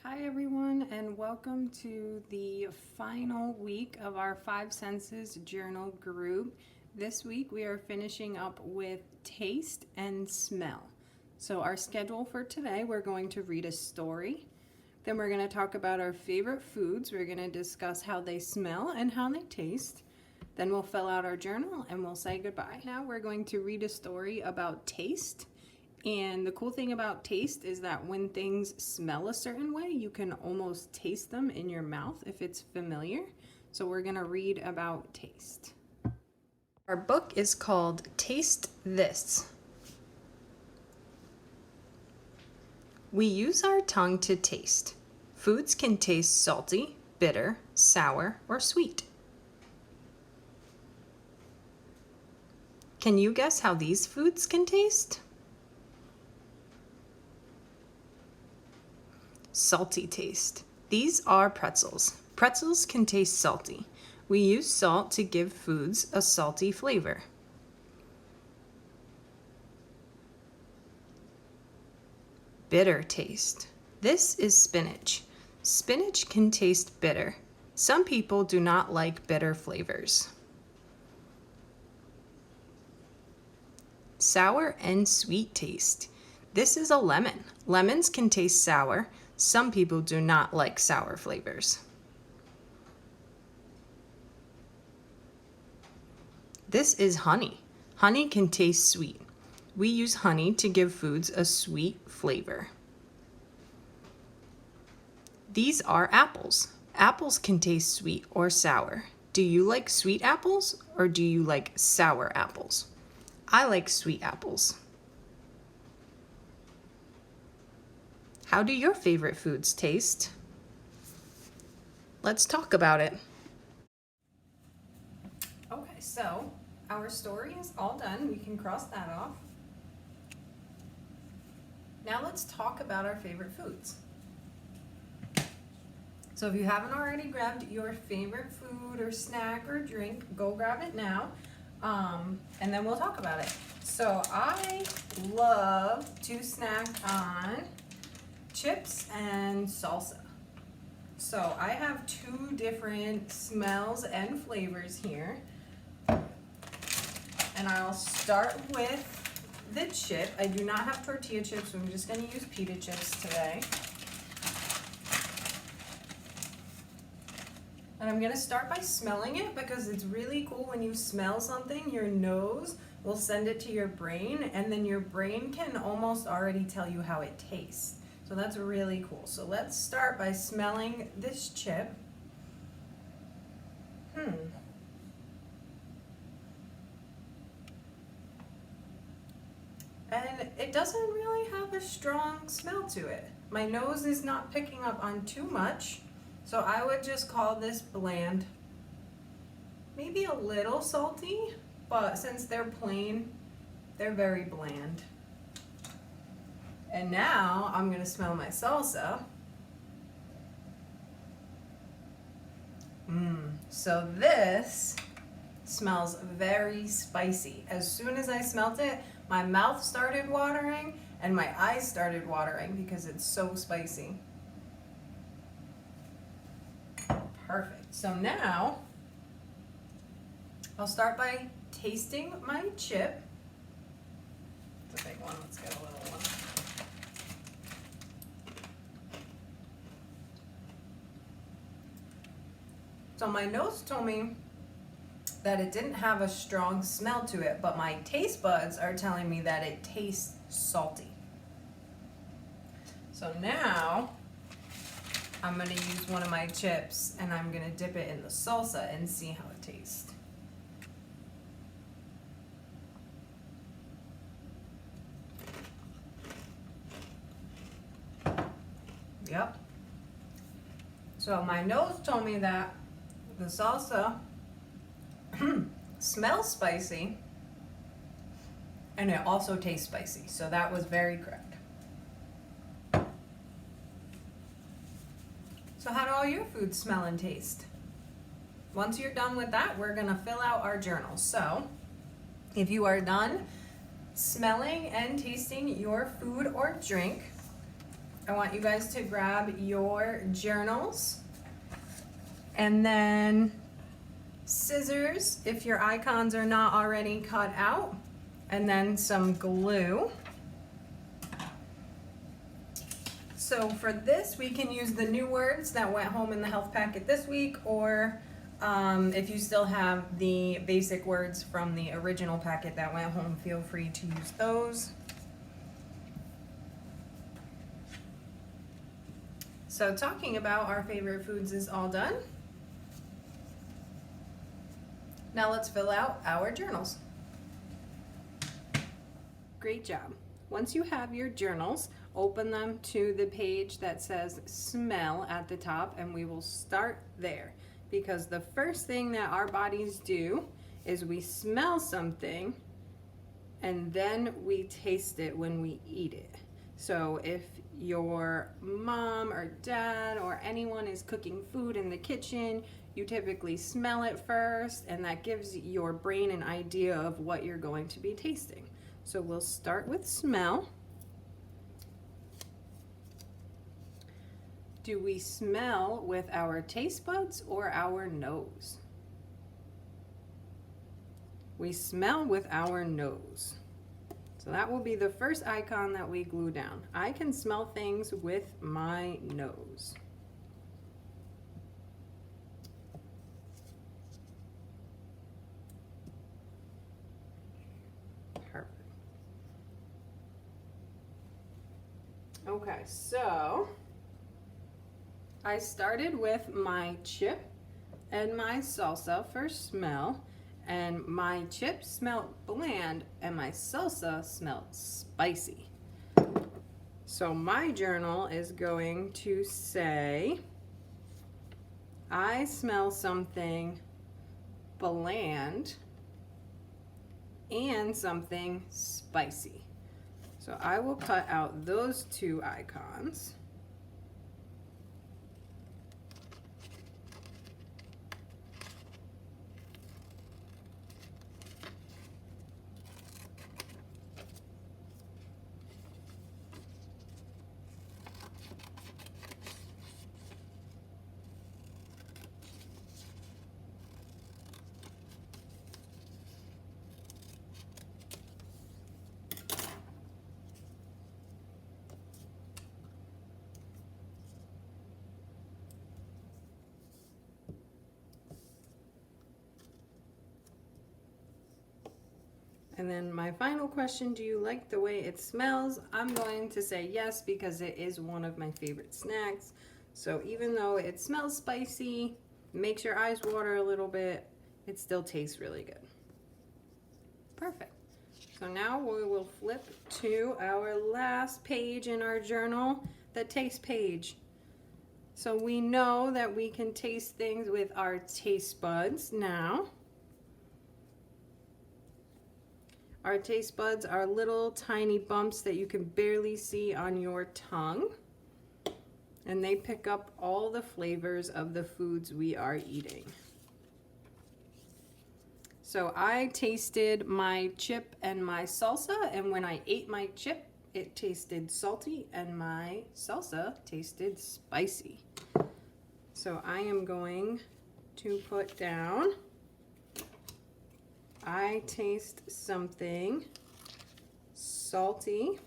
Hi everyone, and welcome to the final week of our Five Senses journal group. This week we are finishing up with taste and smell. So our schedule for today, we're going to read a story. Then we're going to talk about our favorite foods. We're going to discuss how they smell and how they taste. Then we'll fill out our journal and we'll say goodbye. Now we're going to read a story about taste. And the cool thing about taste is that when things smell a certain way, you can almost taste them in your mouth if it's familiar. So we're going to read about taste. Our book is called Taste This. We use our tongue to taste. Foods can taste salty, bitter, sour, or sweet. Can you guess how these foods can taste? Salty taste. These are pretzels. Pretzels can taste salty. We use salt to give foods a salty flavor. Bitter taste. This is spinach. Spinach can taste bitter. Some people do not like bitter flavors. Sour and sweet taste. This is a lemon. Lemons can taste sour. Some people do not like sour flavors. This is honey. Honey can taste sweet. We use honey to give foods a sweet flavor. These are apples. Apples can taste sweet or sour. Do you like sweet apples or do you like sour apples? I like sweet apples. How do your favorite foods taste? Let's talk about it. Okay, so our story is all done. We can cross that off. Now let's talk about our favorite foods. So if you haven't already grabbed your favorite food or snack or drink, go grab it now, and then we'll talk about it. So I love to snack on chips and salsa. So I have two different smells and flavors here. And I'll start with the chip. I do not have tortilla chips, so I'm just going to use pita chips today. And I'm going to start by smelling it because it's really cool when you smell something, your nose will send it to your brain, and then your brain can almost already tell you how it tastes. So that's really cool. So let's start by smelling this chip. And it doesn't really have a strong smell to it. My nose is not picking up on too much, so I would just call this bland. Maybe a little salty, but since they're plain, they're very bland. And now I'm gonna smell my salsa. So this smells very spicy. As soon as I smelled it, my mouth started watering and my eyes started watering because it's so spicy. Perfect. So now I'll start by tasting my chip. It's a big one, let's get a little one. So my nose told me that it didn't have a strong smell to it, but my taste buds are telling me that it tastes salty. So now I'm gonna use one of my chips and I'm gonna dip it in the salsa and see how it tastes. Yep. So my nose told me that the salsa smells spicy and it also tastes spicy. So that was very correct. So how do all your foods smell and taste? Once you're done with that, we're gonna fill out our journal. So if you are done smelling and tasting your food or drink, I want you guys to grab your journals and then scissors if your icons are not already cut out, and then some glue. So for this, we can use the new words that went home in the health packet this week, or if you still have the basic words from the original packet that went home, feel free to use those. So talking about our favorite foods is all done. Now let's fill out our journals. Great job. Once you have your journals, open them to the page that says smell at the top, and we will start there, because the first thing that our bodies do is we smell something and then we taste it when we eat it. So if your mom or dad or anyone is cooking food in the kitchen, you typically smell it first, and that gives your brain an idea of what you're going to be tasting. So we'll start with smell. Do we smell with our taste buds or our nose? We smell with our nose. So that will be the first icon that we glue down. I can smell things with my nose. Perfect. Okay, so I started with my chip and my salsa for smell, and my chip smelled bland and my salsa smelled spicy. So my journal is going to say, I smell something bland and something spicy. So I will cut out those two icons. And then my final question, do you like the way it smells? I'm going to say yes, because it is one of my favorite snacks. So even though it smells spicy, makes your eyes water a little bit, it still tastes really good. Perfect. So now we will flip to our last page in our journal, the taste page. So we know that we can taste things with our taste buds now. Our taste buds are little tiny bumps that you can barely see on your tongue, and they pick up all the flavors of the foods we are eating. So I tasted my chip and my salsa, and when I ate my chip, it tasted salty and my salsa tasted spicy. So I am going to put down, I taste something salty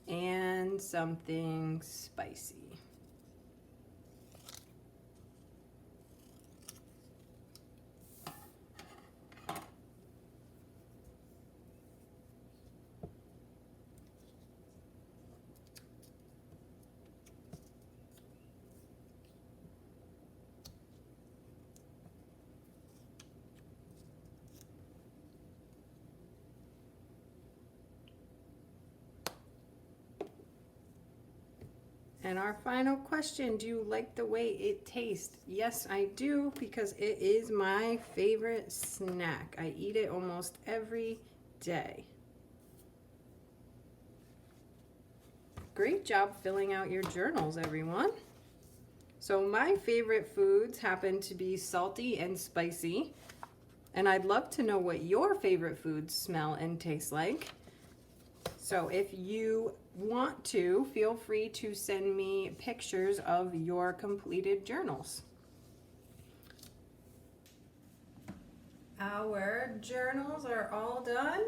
and something spicy. And our final question, do you like the way it tastes? Yes, I do, because it is my favorite snack. I eat it almost every day. Great job filling out your journals, everyone. So my favorite foods happen to be salty and spicy. And I'd love to know what your favorite foods smell and taste like. So if you want to, feel free to send me pictures of your completed journals. Our journals are all done.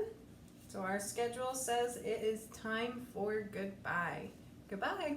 So our schedule says it is time for goodbye. Goodbye.